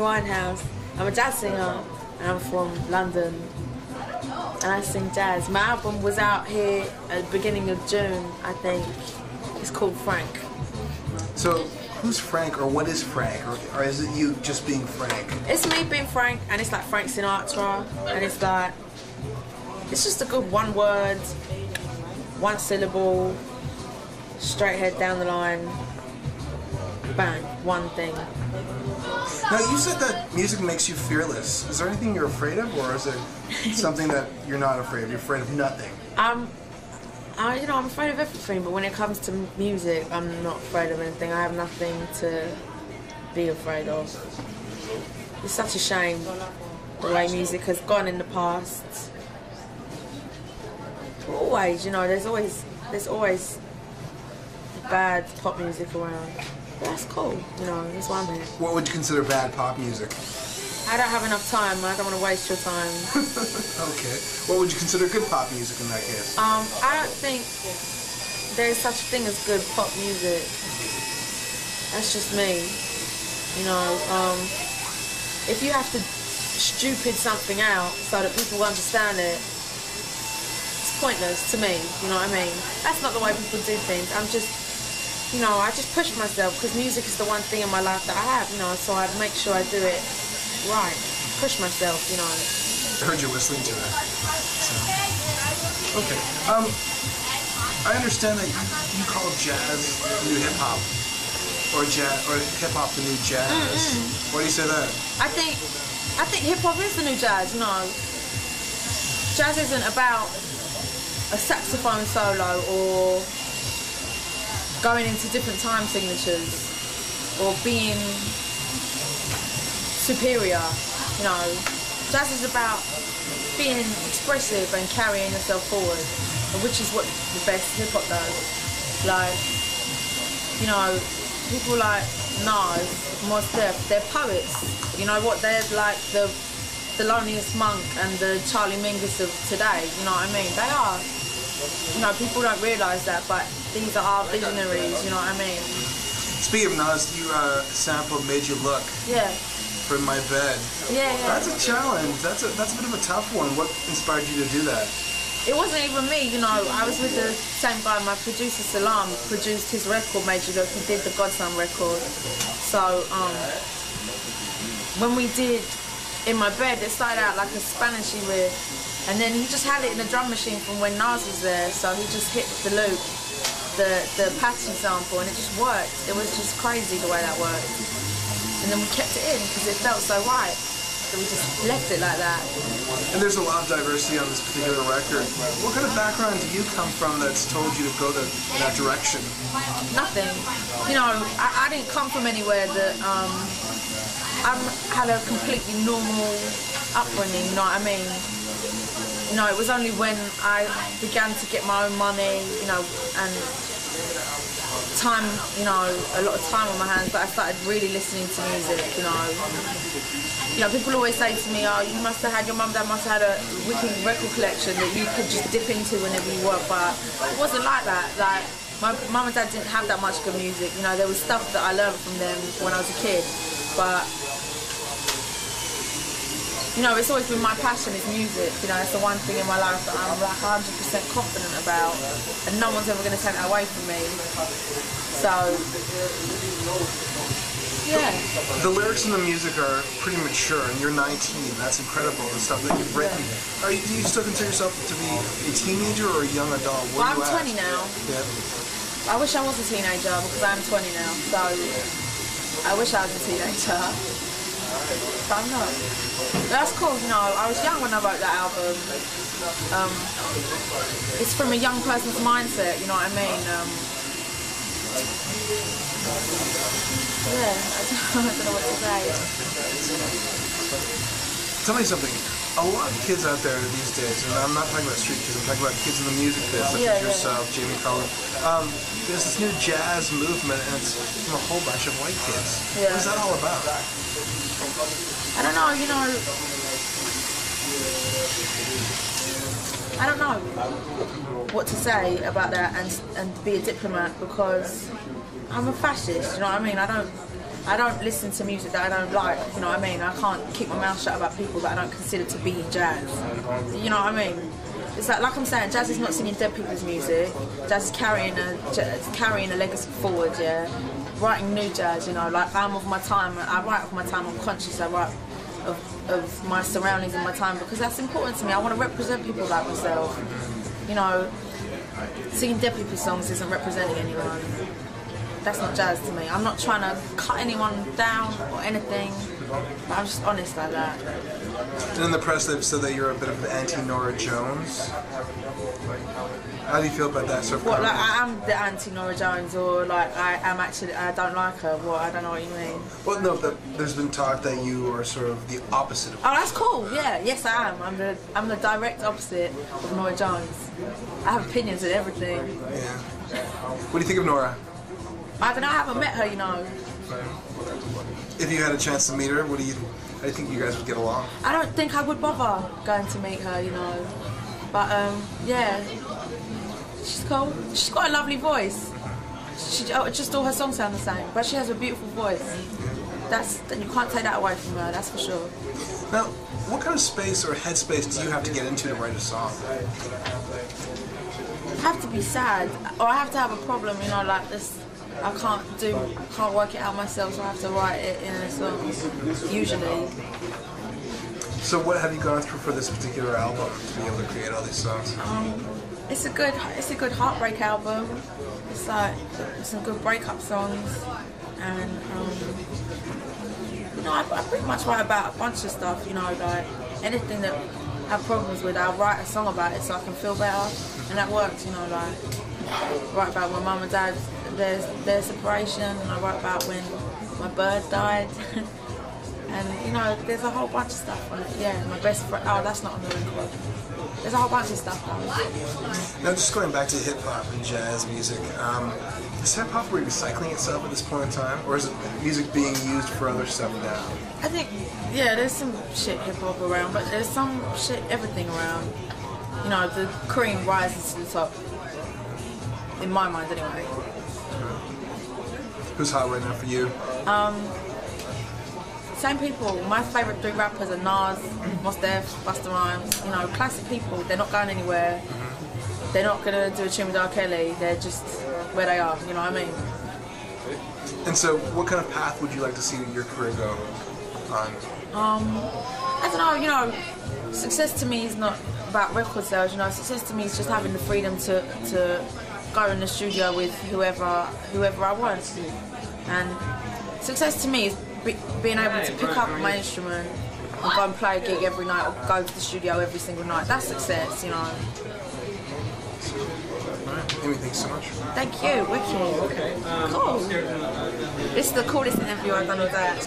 Winehouse. I'm a jazz singer and I'm from London and I sing jazz. My album was out here at the beginning of June, I think. It's called Frank. So, who's Frank, or what is Frank? Or is it you just being Frank? It's me being Frank, and it's like Frank Sinatra, and it's like, it's just a good one word, one syllable, straight head down the line, bang, one thing. Now, you said that music makes you fearless. Is there anything you're afraid of, or is it something that you're not afraid of? You're afraid of nothing? I'm afraid of everything, but when it comes to music, I'm not afraid of anything. I have nothing to be afraid of. It's such a shame the way music has gone in the past. Always, there's always bad pop music around. But that's cool, that's why I'm here. What would you consider bad pop music? I don't have enough time. I don't want to waste your time. Okay. What would you consider good pop music in that case? I don't think there's such a thing as good pop music. That's just me. If you have to stupid something out so that people understand it, it's pointless to me. You know what I mean? That's not the way people do things. I just push myself because music is the one thing in my life that I have. So I make sure I do it right. Push myself. I heard you whistling to that. So. Okay. I understand that you call jazz the new hip hop, or hip hop the new jazz. Why do you say that? I think hip hop is the new jazz. Jazz isn't about a saxophone solo or going into different time signatures or being superior. Jazz is about being expressive and carrying yourself forward, which is what the best hip hop does. People like Nas, Mos Def, they're poets. They're like the loneliest monk and the Charlie Mingus of today. You know what I mean? They are. People don't realise that, but these are our visionaries. You know what I mean? Speaking of Nas, you sampled "Made You Look." Yeah. From My Bed. Yeah. That's a challenge. That's a bit of a tough one. What inspired you to do that? It wasn't even me, I was with the same guy. My producer Salam produced his record, Made You Look. He did the Godson record. So when we did In My Bed, it started out like a Spanishy riff, and then he just had it in the drum machine from when Nas was there. So he just hit the loop, the patchy sample, and it just worked. It was just crazy the way that worked. And then we kept it in because it felt so right. So we just left it like that. And there's a lot of diversity on this particular record. What kind of background do you come from that's told you to go that direction? Nothing. I didn't come from anywhere that I had a completely normal upbringing. You know what I mean? It was only when I began to get my own money, and time, a lot of time on my hands, but I started really listening to music, people always say to me, your mum and dad must have had a wicked record collection that you could just dip into whenever you want, but it wasn't like that. My mum and dad didn't have that much good music, there was stuff that I learned from them when I was a kid, but it's always been my passion is music. It's the one thing in my life that I'm like 100% confident about, and no one's ever going to take that away from me. So, yeah. The lyrics and the music are pretty mature, and you're 19. That's incredible. The stuff that you've written. Do you still consider yourself to be a teenager or a young adult? Well, I'm 20 now. Yeah. I wish I was a teenager because I'm 20 now. So, I wish I was a teenager. But I'm not. That's cool, I was young when I wrote that album. It's from a young person's mindset, you know what I mean? Yeah, I don't know what to say. Tell me something. A lot of kids out there these days, and I'm not talking about street kids, I'm talking about kids in the music biz, such as yourself, Jamie Collin. There's this new jazz movement, and it's from a whole bunch of white kids. Yeah. What is that all about? I don't know, I don't know what to say about that and be a diplomat because I'm a fascist, you know what I mean? I don't I don't listen to music that I don't like, you know what I mean? I can't keep my mouth shut about people that I don't consider to be jazz. You know what I mean? It's like I'm saying, jazz is not singing dead people's music. Jazz is carrying a legacy forward, yeah. Writing new jazz, you know, like I'm of my time. I write of my time. I'm conscious. I write of my surroundings and my time because that's important to me. I want to represent people like myself. You know, singing dead people's songs isn't representing anyone. That's not jazz to me. I'm not trying to cut anyone down or anything, but I'm just honest like that. And in the press they've said that you're a bit of an anti-Nora Jones. How do you feel about that sort of What, like I am the anti-Nora Jones, or like I don't like her? What, I don't know what you mean. Well, no, there's been talk that you are sort of the opposite of Oh, that's cool, yeah, yes I am. I'm the direct opposite of Nora Jones. I have opinions and everything. Yeah. What do you think of Nora? I don't know, I haven't met her, you know. If you had a chance to meet her, how do you think you guys would get along? I don't think I would bother going to meet her, you know. But yeah, she's cool. She's got a lovely voice. Just all her songs sound the same, but she has a beautiful voice. You can't take that away from her, that's for sure. Now, what kind of space or headspace do you have to get into to write a song? I have to be sad, or I have to have a problem, you know, like this. I can't work it out myself, so I have to write it in a song, usually. So what have you gone through for this particular album to be able to create all these songs? It's a good heartbreak album. It's like some good breakup songs, and you know, I pretty much write about a bunch of stuff. You know, like anything that I have problems with, I'll write a song about it so I can feel better, and that works. You know, like I write about when mum and dad their separation, and I write about when my bird died. And you know, there's a whole bunch of stuff on it. Yeah, my best friend. Oh, that's not on the record. There's a whole bunch of stuff on it. Now, just going back to hip hop and jazz music, is hip hop recycling itself at this point in time, or is it music being used for other stuff now? I think, yeah, there's some shit hip hop around, but there's some shit everything around. You know, the cream rises to the top. In my mind, anyway. Who's hot right now for you? Same people. My favourite 3 rappers are Nas, Mos Def, Busta Rhymes. You know, classic people. They're not going anywhere. They're not going to do a tune with R. Kelly. They're just where they are. You know what I mean? And so, what kind of path would you like to see your career go on? I don't know. You know, success to me is not about record sales. You know, success to me is just having the freedom to go in the studio with whoever I want. And success to me is being able to pick up my instrument and go and play a gig every night, or go to the studio every single night. That's success, you know. Alright, Amy, thanks so much. Thank you, wicked. Cool. This is the coolest interview I've done all day.